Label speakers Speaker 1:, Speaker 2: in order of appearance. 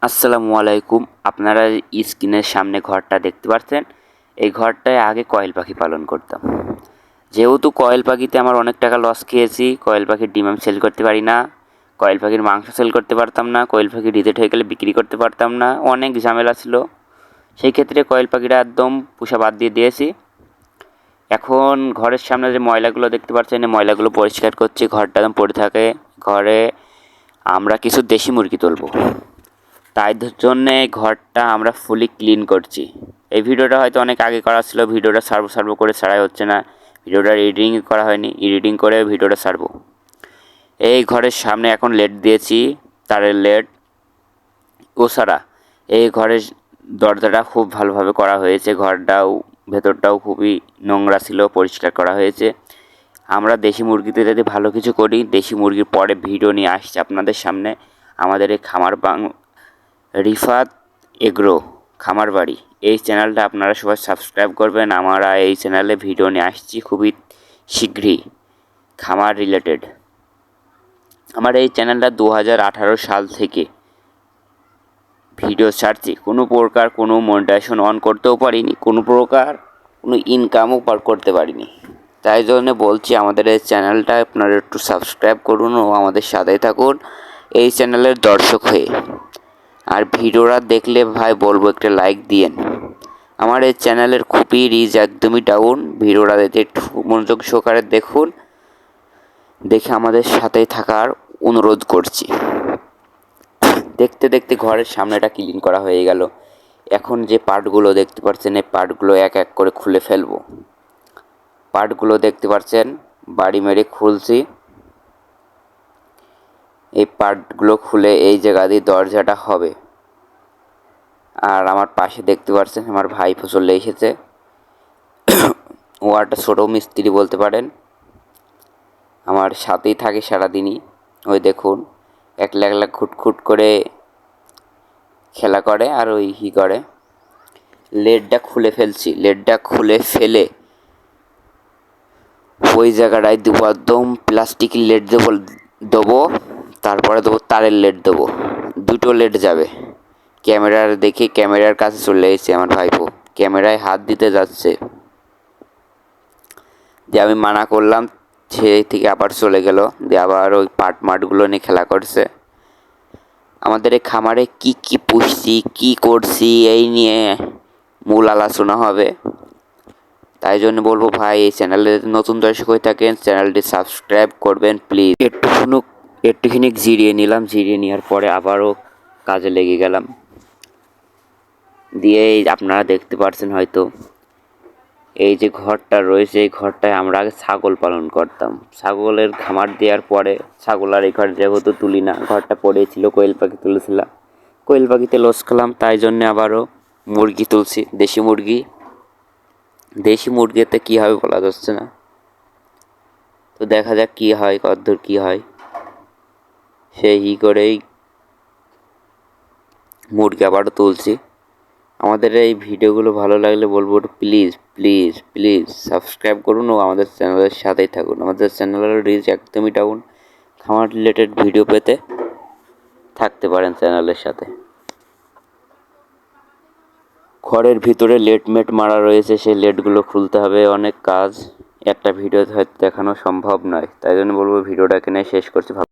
Speaker 1: আসসালামু আলাইকুম। আপনারা স্ক্রিনের সামনে ঘরটা দেখতে পাচ্ছেন। এই ঘরটায় আগে কয়েল পাখি পালন করতাম। যেহেতু কয়েল পাখিতে আমার অনেক টাকা লস খেয়েছি, কয়েল পাখির ডিম আমি সেল করতে পারি না, কয়েল পাখির মাংস সেল করতে পারতাম না, কয়েল পাখি রিজেক্ট হয়ে গেলে বিক্রি করতে পারতাম না, অনেক ঝামেলা ছিল। সেই ক্ষেত্রে কয়েল পাখিটা একদম পোষা বাদ দিয়ে দিয়েছি। এখন ঘরের সামনে যে ময়লাগুলো দেখতে পাচ্ছেন, এই ময়লাগুলো পরিষ্কার করছি। ঘরটা একদম পড়ে থাকে। ঘরে আমরা কিছু দেশি মুরগি তুলবো, তাই জন্যে ঘরটা আমরা ফুলি ক্লিন করছি। এই ভিডিওটা হয়তো অনেক আগে করা ছিল, ভিডিওটা সার্ভ করে ছাড়াই হচ্ছে না। ভিডিওটা এডিটিং করা হয়নি, এডিটিং করে ভিডিওটা ছাড়বো। এই ঘরের সামনে এখন লেট দিয়েছি, তারের লেট ওসারা। এই ঘরের দরজাটা খুব ভালোভাবে করা হয়েছে। ঘরটাও ভেতরটাও খুবই নোংরা ছিল, পরিষ্কার করা হয়েছে। আমরা দেশি মুরগিতে যদি ভালো কিছু করি, দেশি মুরগির পরে ভিডিও নিয়ে আসছি আপনাদের সামনে। আমাদের এই খামার রিফাত এগ্রো খামার বাড়ি, এই চ্যানেলটা আপনারা সবাই সাবস্ক্রাইব করবেন। আমরা এই চ্যানেলে ভিডিও নিয়ে আসছি খুবই শীঘ্রই, খামার রিলেটেড। আমার এই চ্যানেলটা 2018 সাল থেকে ভিডিও ছাড়ছি। কোনো প্রকার কোনো মনিটাইজেশন অন করতেও পারিনি, কোনো প্রকার কোনো ইনকামও করতে পারিনি। তাই জন্য বলছি, আমাদের এই চ্যানেলটা আপনারা একটু সাবস্ক্রাইব করুন ও আমাদের সাথেই থাকুন এই চ্যানেলের দর্শক হয়ে। আর ভিডিওটা দেখলে ভাই বলবো একটা লাইক দিয়েন। আমার এই চ্যানেলের খুবই রিচ একদমই ডাউন। ভিডিওটা একটু মনোযোগ সহকারে দেখুন, দেখে আমাদের সাথেই থাকার অনুরোধ করছি। দেখতে দেখতে ঘরের সামনেটা ক্লিন করা হয়ে গেল। এখন যে পার্টগুলো দেখতে পাচ্ছেন, এই পার্টগুলো এক এক করে খুলে ফেলবো। পার্টগুলো দেখতে পাচ্ছেন, বাড়ি মেরে খুলছি। এই পার্টগুলো খুলে এই জায়গা দিয়ে দরজাটা হবে। আর আমার পাশে দেখতে পাচ্ছেন আমার ভাইপো চলে এসেছে। ও একটা ছোটো মিস্ত্রি বলতে পারেন, আমার সাথেই থাকে সারাদিনই। ওই দেখুন একলা একলা খুটখুট করে খেলা করে আর ওই করে। লেডটা খুলে ফেলছি। লেডটা খুলে ফেলে ওই জায়গাটায় দেবো একদম প্লাস্টিকের লেড দেবো। তারপরে দেবো তারের লেড দেবো, দুটো লেড যাবে। ক্যামেরার দেখে ক্যামেরার কাছে চলে এসেছে আমার ভাইপো, ক্যামেরায় হাত দিতে যাচ্ছে। যে আমি মানা করলাম, সেই থেকে আবার চলে গেল, দিয়ে আবার ওই মাঠগুলো নিয়ে খেলা করছে। আমাদের এই খামারে কি কি পুষছি, কি করছি, এই নিয়ে মূল আলোচনা হবে। তাই জন্য বলবো ভাই, এই চ্যানেলে নতুন দর্শক হয়ে থাকেন, চ্যানেলটি সাবস্ক্রাইব করবেন প্লিজ। একটুখানি জিরিয়ে নিলাম, জিরিয়ে নেওয়ার পরে আবারও কাজে লেগে গেলাম। দিয়ে আপনারা দেখতে পাচ্ছেন হয়তো, এই যে ঘরটা রয়েছে, এই ঘরটায় আমরা আগে ছাগল পালন করতাম। ছাগলের খামার দেওয়ার পরে ছাগল আর এই ঘর যেহেতু তুলি না, ঘরটা পড়েছিল, কোয়েল পাখি তুলেছিলাম। কোয়েল পাখিতে লস খেলাম, তাই জন্যে আবারও মুরগি তুলছি, দেশি মুরগি। দেশি মুরগিতে কী হবে বলা যাচ্ছে না, তো দেখা যাক কী হয়, কতদূর কী হয়। সেই করেই মুরগি আবারও তুলছি। আমাদের এই ভিডিওগুলো ভালো লাগলে বলবো প্লিজ প্লিজ প্লিজ সাবস্ক্রাইব করুন ও আমাদের চ্যানেলের সাথেই থাকুন। আমাদের চ্যানেলের রিচ একদমই ডাউন। খামার রিলেটেড ভিডিও পেতে থাকতে পারেন চ্যানেলের সাথে। ঘরের ভিতরে লেট মারা রয়েছে, সেই লেটগুলো খুলতে হবে, অনেক কাজ। একটা ভিডিওতে হয়তো দেখানো সম্ভব নয়, তাই জন্য বলবো ভিডিওটা এখানে শেষ করছি।